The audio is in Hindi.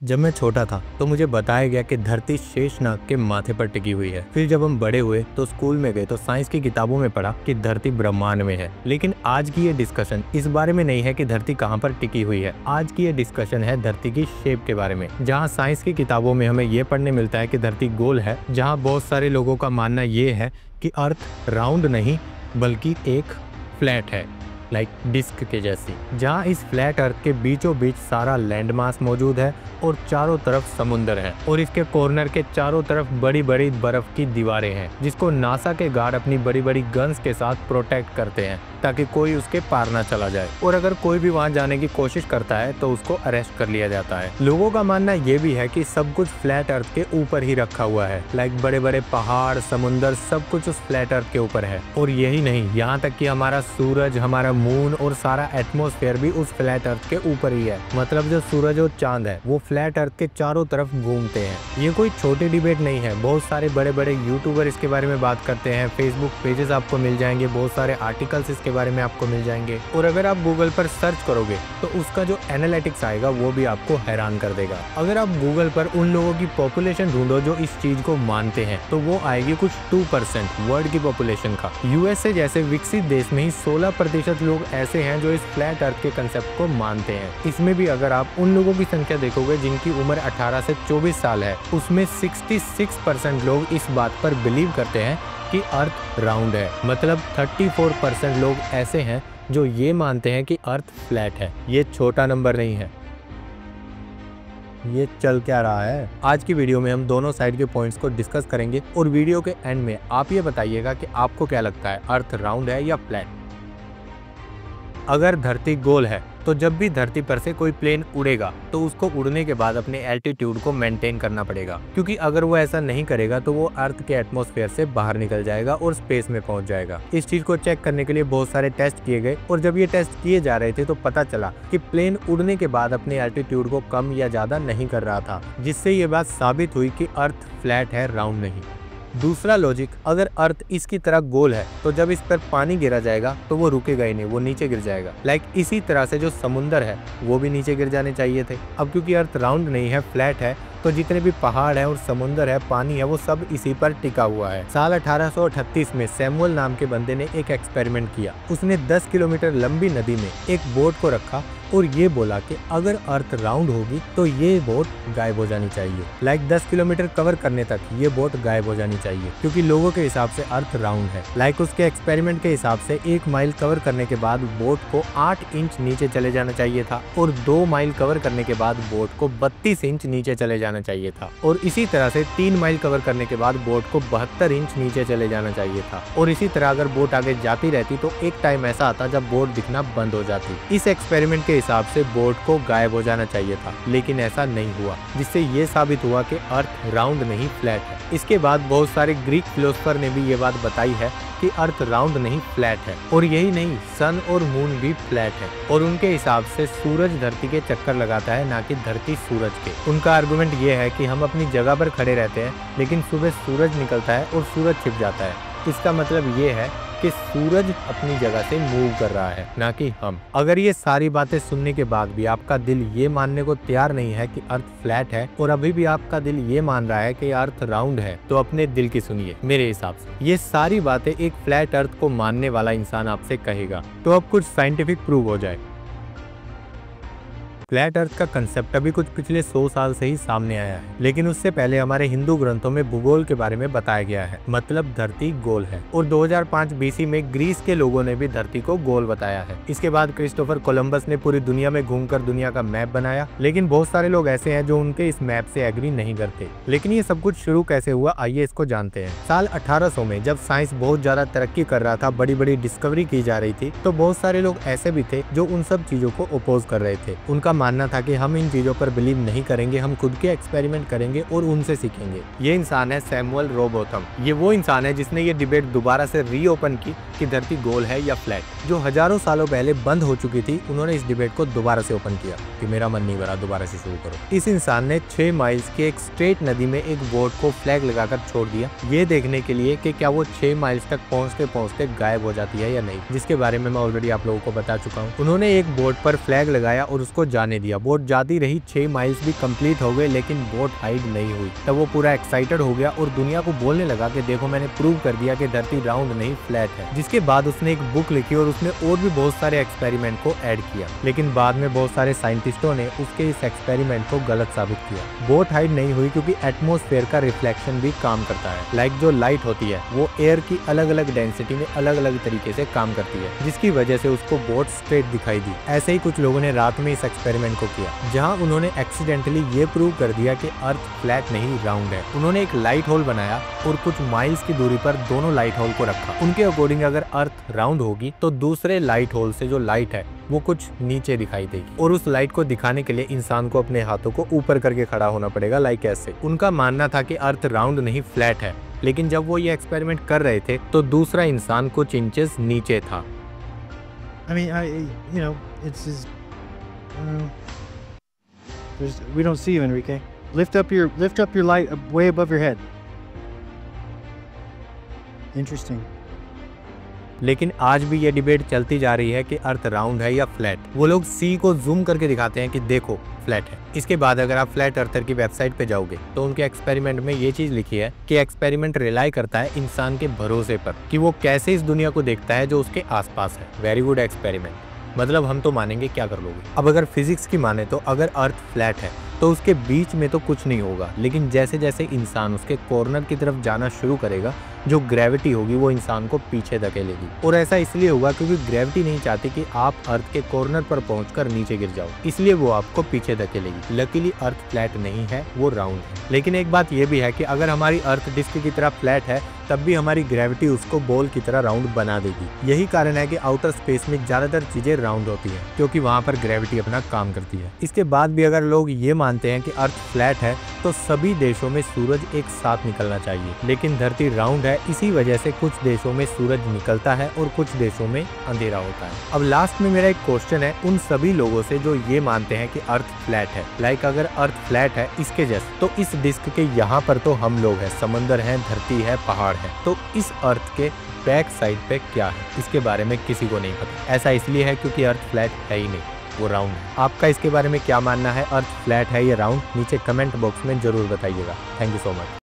जब मैं छोटा था तो मुझे बताया गया कि धरती शेषनाग के माथे पर टिकी हुई है। फिर जब हम बड़े हुए तो स्कूल में गए तो साइंस की किताबों में पढ़ा कि धरती ब्रह्मांड में है। लेकिन आज की ये डिस्कशन इस बारे में नहीं है कि धरती कहाँ पर टिकी हुई है। आज की ये डिस्कशन है धरती की शेप के बारे में। जहाँ साइंस की किताबों में हमें ये पढ़ने मिलता है कि धरती गोल है, जहाँ बहुत सारे लोगों का मानना ये है कि अर्थ राउंड नहीं बल्कि एक फ्लैट है, लाइक डिस्क के जैसी। जहाँ इस फ्लैट अर्थ के बीचों बीच सारा लैंड मास मौजूद है और चारों तरफ समुंदर है और इसके कॉर्नर के चारों तरफ बड़ी बड़ी बर्फ की दीवारें हैं जिसको नासा के गार्ड अपनी बड़ी बड़ी गन्स के साथ प्रोटेक्ट करते हैं ताकि कोई उसके पार ना चला जाए। और अगर कोई भी वहां जाने की कोशिश करता है तो उसको अरेस्ट कर लिया जाता है। लोगों का मानना ये भी है कि सब कुछ फ्लैट अर्थ के ऊपर ही रखा हुआ है, लाइक बड़े बड़े पहाड़, समुंदर, सब कुछ उस फ्लैट अर्थ के ऊपर है। और यही नहीं, यहाँ तक कि हमारा सूरज, हमारा मून और सारा एटमॉस्फेयर भी उस फ्लैट अर्थ के ऊपर ही है। मतलब जो सूरज और चांद है वो फ्लैट अर्थ के चारों तरफ घूमते हैं। ये कोई छोटी डिबेट नहीं है। बहुत सारे बड़े बड़े यूट्यूबर इसके बारे में बात करते हैं। फेसबुक पेजेस आपको मिल जाएंगे, बहुत सारे आर्टिकल्स इसके बारे में आपको मिल जाएंगे। और अगर आप गूगल पर सर्च करोगे तो उसका जो एनालिटिक्स आएगा वो भी आपको हैरान कर देगा। अगर आप गूगल पर उन लोगों की पॉपुलेशन ढूंढो जो इस चीज को मानते हैं तो वो आएगी कुछ 2% वर्ल्ड की पॉपुलेशन का। यूएसए जैसे विकसित देश में ही 16% लोग ऐसे हैं जो इस फ्लैट अर्थ के कंसेप्ट को मानते हैं। इसमें भी अगर आप उन लोगों की संख्या देखोगे जिनकी उम्र 18 से 24 साल है, उसमें 66% लोग इस बात पर बिलीव करते हैं कि अर्थ राउंड है। मतलब 34% लोग ऐसे हैं जो ये मानते हैं कि अर्थ फ्लैट है। ये छोटा नंबर नहीं है। ये चल क्या रहा है? आज की वीडियो में हम दोनों साइड के पॉइंट्स को डिस्कस करेंगे और वीडियो के एंड में आप ये बताइएगा कि आपको क्या लगता है, अर्थ राउंड है या फ्लैट। अगर धरती गोल है तो जब भी धरती पर से कोई प्लेन उड़ेगा तो उसको उड़ने के बाद अपने एल्टीट्यूड को मेंटेन करना पड़ेगा, क्योंकि अगर वो ऐसा नहीं करेगा तो वो अर्थ के एटमॉस्फेयर से बाहर निकल जाएगा और स्पेस में पहुंच जाएगा। इस चीज को चेक करने के लिए बहुत सारे टेस्ट किए गए और जब ये टेस्ट किए जा रहे थे तो पता चला कि प्लेन उड़ने के बाद अपने एल्टीट्यूड को कम या ज्यादा नहीं कर रहा था, जिससे ये बात साबित हुई कि अर्थ फ्लैट है, राउंड नहीं। दूसरा लॉजिक, अगर अर्थ इसकी तरह गोल है तो जब इस पर पानी गिरा जाएगा तो वो रुकेगा ही नहीं, वो नीचे गिर जाएगा। लाइक इसी तरह से जो समुंदर है वो भी नीचे गिर जाने चाहिए थे। अब क्योंकि अर्थ राउंड नहीं है, फ्लैट है, तो जितने भी पहाड़ है और समुंदर है, पानी है, वो सब इसी पर टिका हुआ है। साल 1838 में सैमुअल नाम के बंदे ने एक एक्सपेरिमेंट किया। उसने 10 किलोमीटर लंबी नदी में एक बोट को रखा और ये बोला कि अगर अर्थ राउंड होगी तो ये बोट गायब हो जानी चाहिए। लाइक 10 किलोमीटर कवर करने तक ये बोट गायब हो जानी चाहिए, क्योंकि लोगों के हिसाब से अर्थ राउंड है। लाइक उसके एक्सपेरिमेंट के हिसाब से 1 माइल कवर करने के बाद बोट को 8 इंच नीचे चले जाना चाहिए था और 2 माइल कवर करने के बाद बोट को 32 इंच नीचे चले जाना चाहिए था। और इसी तरह से 3 माइल कवर करने के बाद बोट को 72 इंच नीचे चले जाना चाहिए था। और इसी तरह अगर बोट आगे जाती रहती तो एक टाइम ऐसा आता जब बोट दिखना बंद हो जाती। इस एक्सपेरिमेंट के हिसाब से बोट को गायब हो जाना चाहिए था, लेकिन ऐसा नहीं हुआ, जिससे ये साबित हुआ कि अर्थ राउंड नहीं फ्लैट है। इसके बाद बहुत सारे ग्रीक फिलोसोफर ने भी ये बात बताई है कि अर्थ राउंड नहीं फ्लैट है। और यही नहीं, सन और मून भी फ्लैट है और उनके हिसाब से सूरज धरती के चक्कर लगाता है, ना कि धरती सूरज के। उनका आर्गुमेंट ये है कि हम अपनी जगह पर खड़े रहते हैं लेकिन सुबह सूरज निकलता है और सूरज छिप जाता है। इसका मतलब ये है कि सूरज अपनी जगह से मूव कर रहा है, ना कि हम। अगर ये सारी बातें सुनने के बाद भी आपका दिल ये मानने को तैयार नहीं है कि अर्थ फ्लैट है और अभी भी आपका दिल ये मान रहा है कि अर्थ राउंड है, तो अपने दिल की सुनिए। मेरे हिसाब से ये सारी बातें एक फ्लैट अर्थ को मानने वाला इंसान आपसे कहेगा, तो अब कुछ साइंटिफिक प्रूव हो जाए। फ्लैट अर्थ का कंसेप्ट अभी कुछ पिछले 100 साल से ही सामने आया है, लेकिन उससे पहले हमारे हिंदू ग्रंथों में भूगोल के बारे में बताया गया है। मतलब धरती गोल है। और 2005 बीसी में ग्रीस के लोगों ने भी धरती को गोल बताया है। इसके बाद क्रिस्टोफर कोलंबस ने पूरी दुनिया में घूमकर दुनिया का मैप बनाया, लेकिन बहुत सारे लोग ऐसे हैं जो उनके इस मैप से एग्री नहीं करते। लेकिन ये सब कुछ शुरू कैसे हुआ, आइए इसको जानते हैं। साल 1800 में जब साइंस बहुत ज्यादा तरक्की कर रहा था, बड़ी बड़ी डिस्कवरी की जा रही थी, तो बहुत सारे लोग ऐसे भी थे जो उन सब चीजों को अपोज कर रहे थे। उनका मानना था कि हम इन चीजों पर बिलीव नहीं करेंगे, हम खुद के एक्सपेरिमेंट करेंगे और उनसे सीखेंगे। ये इंसान है सैमुअल रोबोथम। ये वो इंसान है जिसने ये डिबेट दोबारा से रीओपन की कि धरती गोल है या फ्लैट, जो हजारों सालों पहले बंद हो चुकी थी। उन्होंने इस डिबेट को दोबारा से ओपन किया कि मेरा मन नहीं भरा, दोबारा से शुरू करो। इस इंसान ने 6 माइल्स की एक स्ट्रेट नदी में एक बोट को फ्लैग लगाकर छोड़ दिया, ये देखने के लिए कि क्या वो 6 माइल्स तक पहुंचते पहुंचते गायब हो जाती है या नहीं, जिसके बारे में मैं ऑलरेडी आप लोगों को बता चुका हूँ। उन्होंने एक बोट पर फ्लैग लगाया और उसको जाने जाने दिया। बोट जाती रही, 6 माइल्स भी कंप्लीट हो गए लेकिन बोट हाइड नहीं हुई। तब वो पूरा एक्साइटेड हो गया और दुनिया को बोलने लगा कि देखो मैंने प्रूव कर दिया कि धरती राउंड नहीं फ्लैट है। जिसके बाद उसने एक बुक लिखी और उसने और भी बहुत सारे एक्सपेरिमेंट को ऐड किया, लेकिन बाद में बहुत सारे साइंटिस्टों ने उसके इस एक्सपेरिमेंट को गलत साबित किया। बोट हाइड नहीं हुई क्योंकि एटमॉस्फेयर का रिफ्लेक्शन भी काम करता है। लाइक जो लाइट होती है वो एयर की अलग अलग डेंसिटी में अलग अलग तरीके से काम करती है, जिसकी वजह से उसको बोट स्ट्रेट दिखाई दी। ऐसे ही कुछ लोगों ने रात में इस एक्सपेरिमेंट को किया, जहां उन्होंने एक्सीडेंटली ये प्रूव कर दिया कि अर्थ फ्लैट नहीं राउंड है। उन्होंने एक लाइट होल बनाया और कुछ माइल्स की दूरी पर दोनों लाइट होल को रखा। उनके अकॉर्डिंग अगर अर्थ राउंड होगी तो दूसरे लाइट होल से जो लाइट है वो कुछ नीचे दिखाई देगी, और उस लाइट को दिखाने के लिए इंसान को अपने हाथों को ऊपर करके खड़ा होना पड़ेगा, लाइक ऐसे। उनका मानना था कि अर्थ राउंड नहीं फ्लैट है, लेकिन जब वो ये एक्सपेरिमेंट कर रहे थे तो दूसरा इंसान कुछ इंचेस नीचे था। I mean, it's just, we don't see you, Enrique. Lift up your light way above your head. Interesting. लेकिन आज भी ये डिबेट चलती जा रही है कि अर्थ राउंड है या फ्लैट। वो लोग सी को जूम करके दिखाते हैं कि देखो फ्लैट है। इसके बाद अगर आप फ्लैट अर्थर की वेबसाइट पे जाओगे तो उनके एक्सपेरिमेंट में ये चीज लिखी है कि एक्सपेरिमेंट रिलाई करता है इंसान के भरोसे पर कि वो कैसे इस दुनिया को देखता है जो उसके आसपास है। वेरी गुड एक्सपेरिमेंट, मतलब हम तो मानेंगे, क्या कर लोगे। अब अगर फिजिक्स की माने तो अगर अर्थ फ्लैट है तो उसके बीच में तो कुछ नहीं होगा, लेकिन जैसे जैसे इंसान उसके कॉर्नर की तरफ जाना शुरू करेगा जो ग्रेविटी होगी वो इंसान को पीछे धकेलेगी। और ऐसा इसलिए होगा क्योंकि ग्रेविटी नहीं चाहती कि आप अर्थ के कॉर्नर पर पहुंचकर नीचे गिर जाओ, इसलिए वो आपको पीछे धकेलेगी। लकीली अर्थ फ्लैट नहीं है, वो राउंड है। लेकिन एक बात ये भी है कि अगर हमारी अर्थ डिस्क की तरह फ्लैट है तब भी हमारी ग्रेविटी उसको बॉल की तरह राउंड बना देगी। यही कारण है कि आउटर स्पेस में ज्यादातर चीजें राउंड होती है, क्योंकि वहाँ पर ग्रेविटी अपना काम करती है। इसके बाद भी अगर लोग ये मानते हैं कि अर्थ फ्लैट है तो सभी देशों में सूरज एक साथ निकलना चाहिए, लेकिन धरती राउंड है, इसी वजह से कुछ देशों में सूरज निकलता है और कुछ देशों में अंधेरा होता है। अब लास्ट में मेरा एक क्वेश्चन है उन सभी लोगों से जो ये मानते हैं कि अर्थ फ्लैट है। लाइक अगर अर्थ फ्लैट है इसके जैसे, तो इस डिस्क के यहाँ पर तो हम लोग हैं, समंदर है, धरती है, पहाड़ है, तो इस अर्थ के बैक साइड पे क्या है इसके बारे में किसी को नहीं पता। ऐसा इसलिए है क्योंकि अर्थ फ्लैट है ही नहीं, वो राउंड है। आपका इसके बारे में क्या मानना है, अर्थ फ्लैट है या राउंड, नीचे कमेंट बॉक्स में जरूर बताइएगा। Thank you so much.